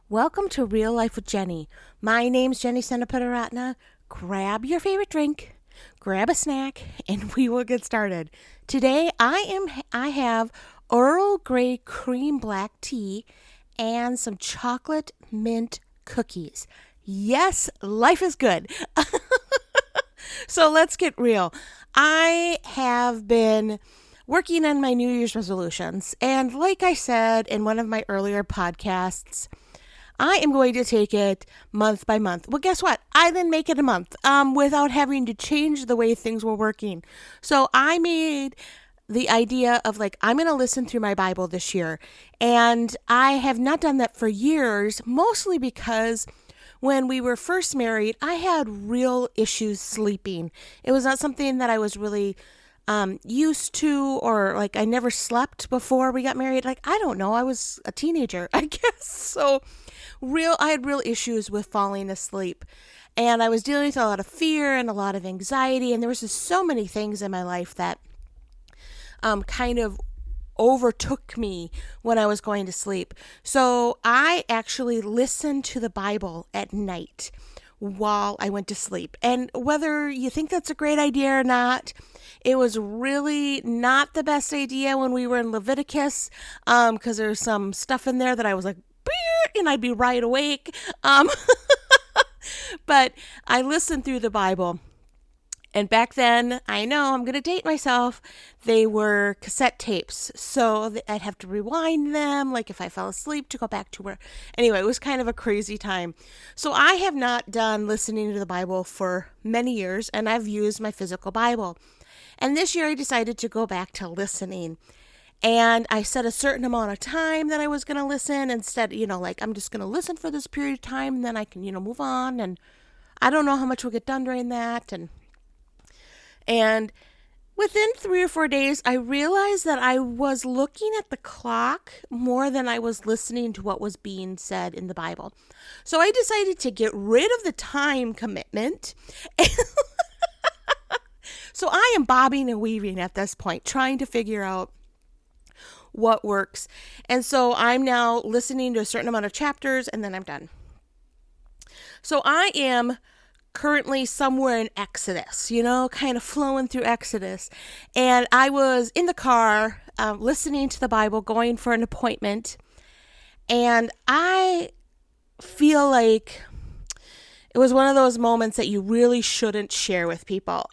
Welcome to Real Life with Jenny. My name's Jenny Senaputaratna. Grab your favorite drink, grab a snack, and we will get started. Today I have Earl Grey cream black tea and some chocolate mint cookies. Yes, life is good. So let's get real. I have been working on my New Year's resolutions, and like I said in one of my earlier podcasts, I am going to take it month by month. Well, guess what? I didn't make it a month without having to change the way things were working. So I made the idea of I'm going to listen through my Bible this year. And I have not done that for years, mostly because when we were first married, I had real issues sleeping. It was not something that I was really used to, or I never slept before we got married. I don't know. I was a teenager, I guess. So I had real issues with falling asleep, and I was dealing with a lot of fear and a lot of anxiety, and there was just so many things in my life that kind of overtook me when I was going to sleep. So I actually listened to the Bible at night while I went to sleep. And whether you think that's a great idea or not, it was really not the best idea when we were in Leviticus, because there's some stuff in there that I was like, and I'd be right awake. But I listened through the Bible. And back then, I know I'm going to date myself, they were cassette tapes. So I'd have to rewind them, if I fell asleep, to go back to where. Anyway, it was kind of a crazy time. So I have not done listening to the Bible for many years, and I've used my physical Bible. And this year I decided to go back to listening. And I set a certain amount of time that I was going to listen instead, I'm just going to listen for this period of time and then I can, move on. And I don't know how much will get done during that. And within 3 or 4 days, I realized that I was looking at the clock more than I was listening to what was being said in the Bible. So I decided to get rid of the time commitment. So I am bobbing and weaving at this point, trying to figure out what works. And so I'm now listening to a certain amount of chapters and then I'm done. So I am currently somewhere in Exodus, kind of flowing through Exodus. And I was in the car listening to the Bible, going for an appointment. And I feel like it was one of those moments that you really shouldn't share with people,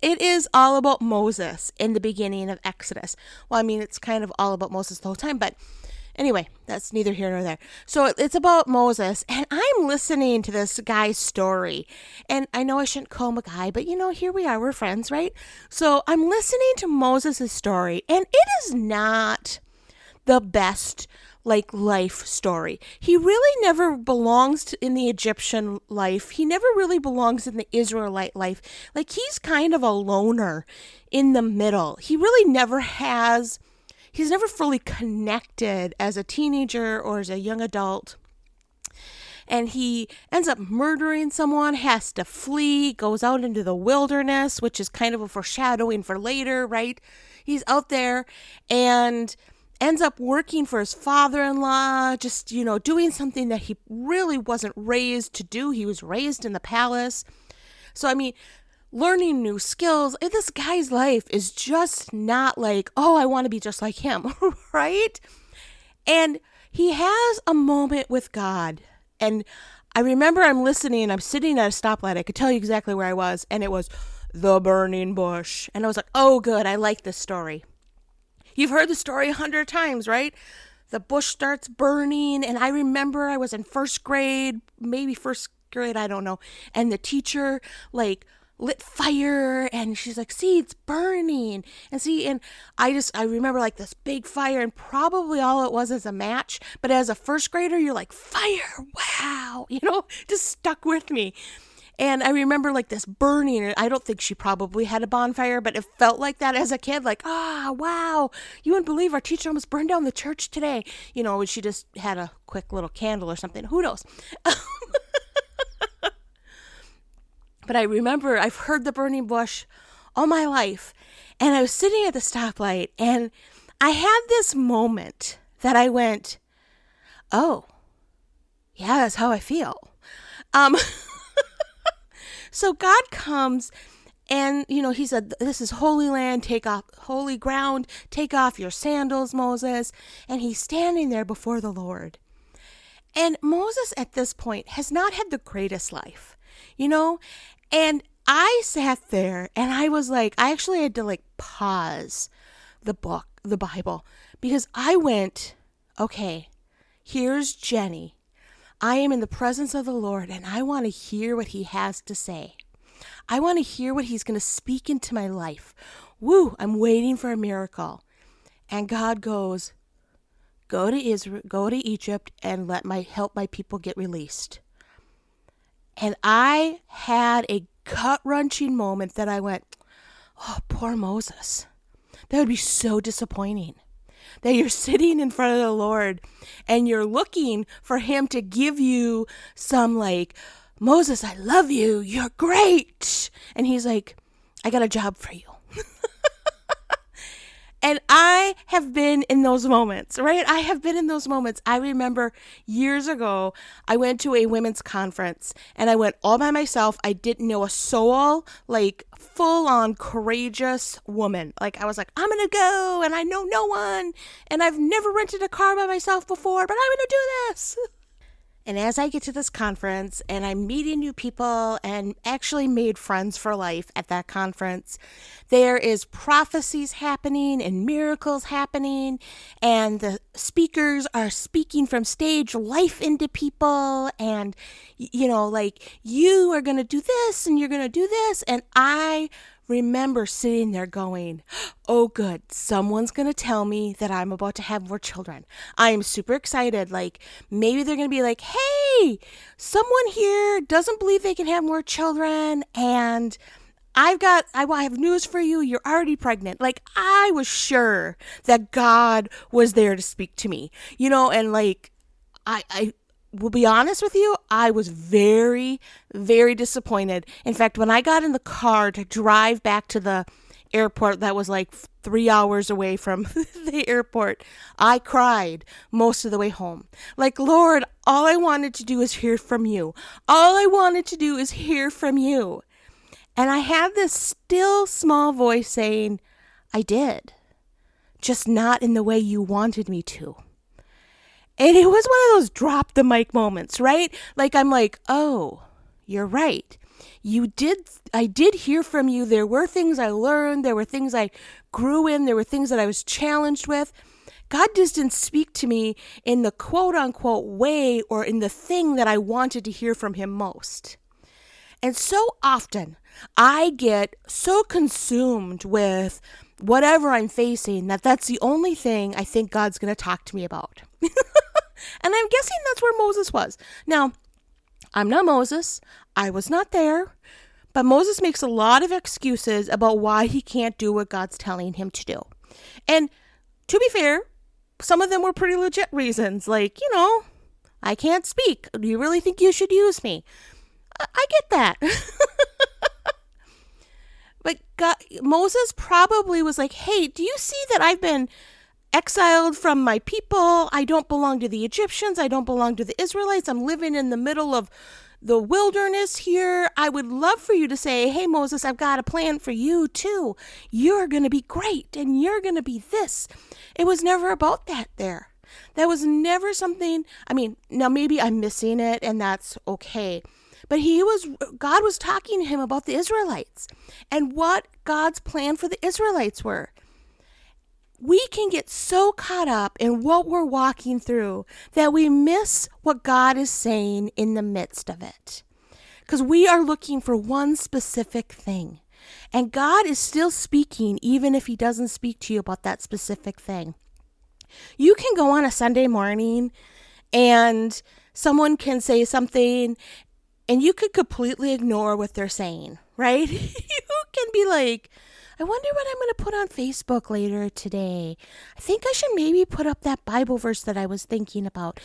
It is all about Moses in the beginning of Exodus. Well, it's kind of all about Moses the whole time, but anyway, that's neither here nor there. So it's about Moses, and I'm listening to this guy's story. And I know I shouldn't call him a guy, but here we are, we're friends, right? So I'm listening to Moses' story, and it is not the best life story. He really never belongs in the Egyptian life. He never really belongs in the Israelite life. He's kind of a loner in the middle. He really never has, he's never fully connected as a teenager or as a young adult. And he ends up murdering someone, has to flee, goes out into the wilderness, which is kind of a foreshadowing for later, right? He's out there and ends up working for his father-in-law, just, doing something that he really wasn't raised to do. He was raised in the palace. So, learning new skills. This guy's life is just not I want to be just like him, right? And he has a moment with God. And I remember I'm listening, I'm sitting at a stoplight. I could tell you exactly where I was. And it was the burning bush. And I was like, oh, good. I like this story. You've heard the story 100 times, right? The bush starts burning, and I remember I was in first grade, I don't know, and the teacher, lit fire, and she's like, see, it's burning, and I remember this big fire, and probably all it was is a match, but as a first grader, you're like, fire, wow, just stuck with me. And I remember this burning, and I don't think she probably had a bonfire, but it felt like that as a kid, wow, you wouldn't believe our teacher almost burned down the church today. She just had a quick little candle or something, who knows? But I remember I've heard the burning bush all my life, and I was sitting at the stoplight, and I had this moment that I went, oh, yeah, that's how I feel. Um, so God comes and, he said, this is holy land, take off holy ground, take off your sandals, Moses. And he's standing there before the Lord. And Moses at this point has not had the greatest life, and I sat there and I was like, I actually had to pause the Bible, because I went, okay, here's Jenny. I am in the presence of the Lord and I want to hear what he has to say. I want to hear what he's going to speak into my life. Woo, I'm waiting for a miracle. And God goes, go to Egypt and help my people get released. And I had a gut-wrenching moment that I went, oh, poor Moses. That would be so disappointing. That you're sitting in front of the Lord and you're looking for him to give you some Moses, I love you. You're great. And he's like, I got a job for you. And I have been in those moments, right? I have been in those moments. I remember years ago, I went to a women's conference and I went all by myself. I didn't know a soul, full on courageous woman. I was like, I'm going to go and I know no one and I've never rented a car by myself before, but I'm going to do this. And as I get to this conference and I'm meeting new people and actually made friends for life at that conference, there is prophecies happening and miracles happening, and the speakers are speaking from stage life into people, and you are going to do this and you're going to do this. And I remember sitting there going, oh good, someone's going to tell me that I'm about to have more children. I am super excited. Maybe they're going to be like, hey, someone here doesn't believe they can have more children, and I have news for you. You're already pregnant. I was sure that God was there to speak to me, and I will be honest with you, I was very, very disappointed. In fact, when I got in the car to drive back to the airport that was 3 hours away from the airport, I cried most of the way home. Lord, all I wanted to do is hear from you. All I wanted to do is hear from you. And I had this still small voice saying, I did, just not in the way you wanted me to. And it was one of those drop the mic moments, right? I'm oh, you're right. I did hear from you. There were things I learned. There were things I grew in. There were things that I was challenged with. God just didn't speak to me in the quote unquote way or in the thing that I wanted to hear from him most. And so often I get so consumed with whatever I'm facing that's the only thing I think God's going to talk to me about. And I'm guessing that's where Moses was. Now, I'm not Moses. I was not there. But Moses makes a lot of excuses about why he can't do what God's telling him to do. And to be fair, some of them were pretty legit reasons. I can't speak. Do you really think you should use me? I get that. But Moses probably was like, hey, do you see that I've been exiled from my people? I don't belong to the Egyptians. I don't belong to the Israelites. I'm living in the middle of the wilderness here. I would love for you to say, hey, Moses, I've got a plan for you too. You're going to be great and you're going to be this. It was never about that there. That was never something, now maybe I'm missing it and that's okay. But God was talking to him about the Israelites and what God's plan for the Israelites were. We can get so caught up in what we're walking through that we miss what God is saying in the midst of it. Because we are looking for one specific thing. And God is still speaking even if he doesn't speak to you about that specific thing. You can go on a Sunday morning and someone can say something and you could completely ignore what they're saying, right? You can be like, I wonder what I'm going to put on Facebook later today. I think I should maybe put up that Bible verse that I was thinking about.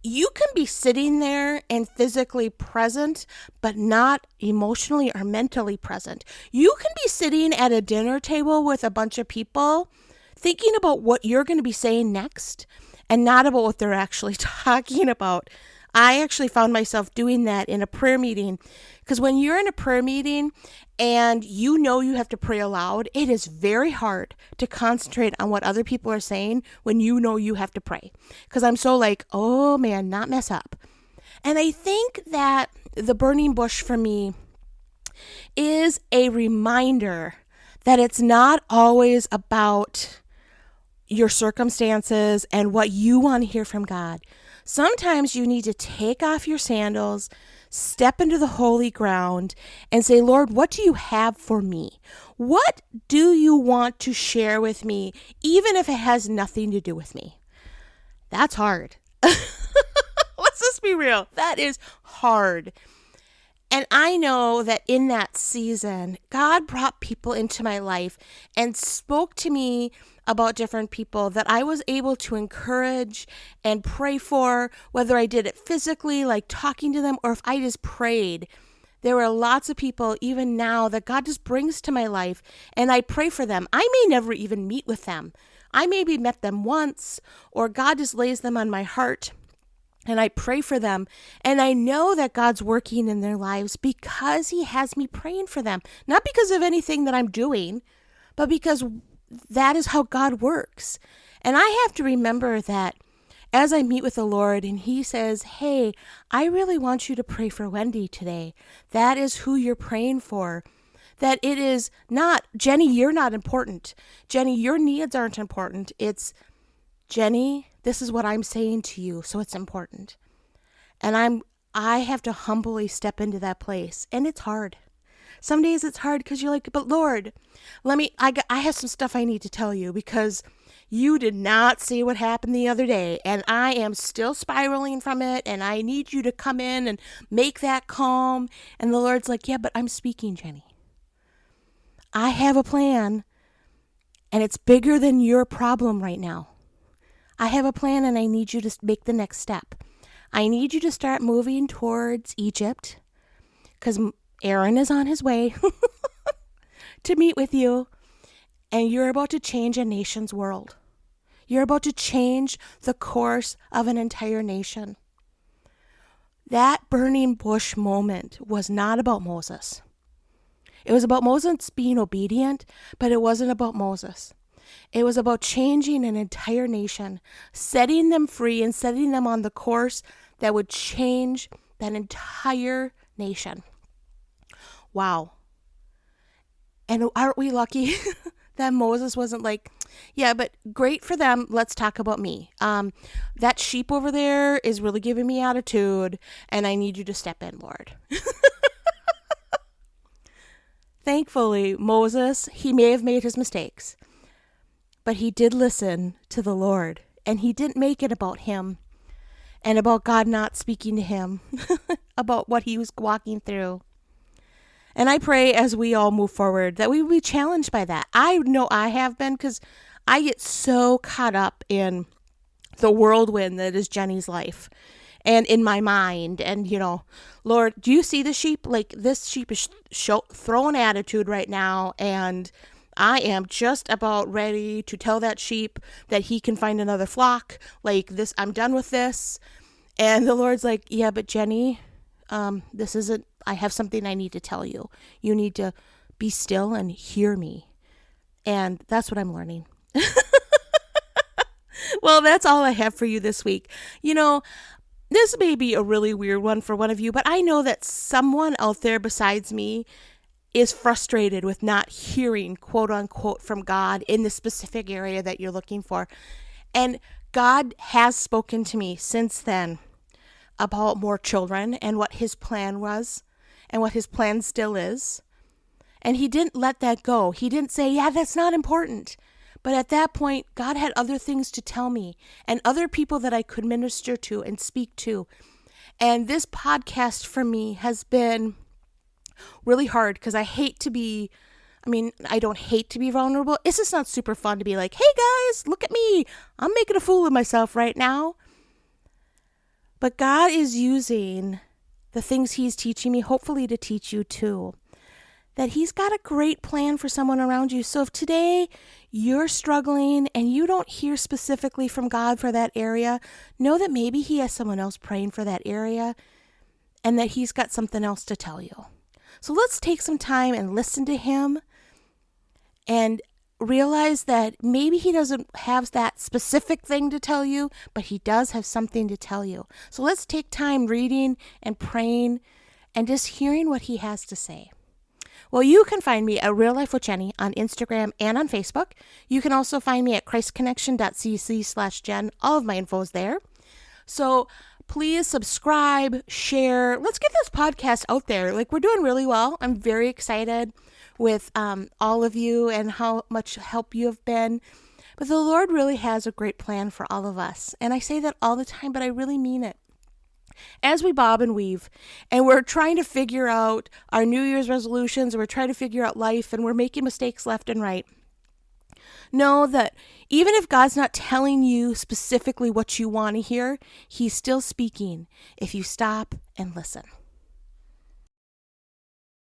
You can be sitting there and physically present, but not emotionally or mentally present. You can be sitting at a dinner table with a bunch of people thinking about what you're going to be saying next. and not about what they're actually talking about. I actually found myself doing that in a prayer meeting, because when you're in a prayer meeting and you know you have to pray aloud, it is very hard to concentrate on what other people are saying when you know you have to pray. Because I'm so like, oh man, not mess up. And I think that the burning bush for me is a reminder that it's not always about your circumstances and what you want to hear from God. Sometimes you need to take off your sandals, step into the holy ground, and say, Lord, what do you have for me? What do you want to share with me, even if it has nothing to do with me? That's hard. Let's just be real. That is hard. And I know that in that season, God brought people into my life and spoke to me about different people that I was able to encourage and pray for, whether I did it physically, like talking to them, or if I just prayed. There were lots of people, even now, that God just brings to my life, and I pray for them. I may never even meet with them. I maybe met them once, or God just lays them on my heart. And I pray for them. And I know that God's working in their lives because he has me praying for them. Not because of anything that I'm doing, but because that is how God works. And I have to remember that as I meet with the Lord and he says, hey, I really want you to pray for Wendy today. That is who you're praying for. That it is not, Jenny, you're not important. Jenny, your needs aren't important. It's, Jenny, this is what I'm saying to you, so it's important. And I have to humbly step into that place, and it's hard. Some days it's hard because you're like, but Lord, I have some stuff I need to tell you because you did not see what happened the other day, and I am still spiraling from it, and I need you to come in and make that calm. And the Lord's like, yeah, but I'm speaking, Jenny. I have a plan, and it's bigger than your problem right now. I have a plan, and I need you to make the next step. I need you to start moving towards Egypt because Aaron is on his way to meet with you, and you're about to change a nation's world. You're about to change the course of an entire nation. That burning bush moment was not about Moses. It was about Moses being obedient, but it wasn't about Moses. It was about changing an entire nation, setting them free and setting them on the course that would change that entire nation. Wow. And aren't we lucky that Moses wasn't like, yeah, but great for them. Let's talk about me. That sheep over there is really giving me attitude, and I need you to step in, Lord. Thankfully, Moses, he may have made his mistakes, but he did listen to the Lord, and he didn't make it about him and about God not speaking to him about what he was walking through. And I pray as we all move forward that we will be challenged by that. I know I have been, because I get so caught up in the whirlwind that is Jenny's life and in my mind. And, Lord, do you see the sheep? Like, this sheep is throwing attitude right now, and I am just about ready to tell that sheep that he can find another flock. Like this, I'm done with this. And the Lord's like, yeah, but Jenny, this isn't, I have something I need to tell you. You need to be still and hear me. And that's what I'm learning. Well, that's all I have for you this week. This may be a really weird one for one of you, but I know that someone out there besides me is frustrated with not hearing, quote unquote, from God in the specific area that you're looking for. And God has spoken to me since then about more children and what his plan was and what his plan still is. And he didn't let that go. He didn't say, yeah, that's not important. But at that point, God had other things to tell me and other people that I could minister to and speak to. And this podcast for me has been really hard because I don't hate to be vulnerable. It's just not super fun to be like, hey guys, look at me. I'm making a fool of myself right now. But God is using the things he's teaching me, hopefully to teach you too. that He's got a great plan for someone around you. So if today you're struggling and you don't hear specifically from God for that area, know that maybe He has someone else praying for that area and that He's got something else to tell you. So let's take some time and listen to Him and realize that maybe He doesn't have that specific thing to tell you, but He does have something to tell you. So let's take time reading and praying and just hearing what He has to say. Well, you can find me at Real Life with Jenny on Instagram and on Facebook. You can also find me at christconnection.cc/Jen. All of my info is there. So please subscribe, share. Let's get this podcast out there. Like, we're doing really well. I'm very excited with all of you and how much help you have been. But the Lord really has a great plan for all of us. And I say that all the time, but I really mean it. As we bob and weave and we're trying to figure out our New Year's resolutions, and we're trying to figure out life, and we're making mistakes left and right, know that even if God's not telling you specifically what you want to hear, He's still speaking if you stop and listen.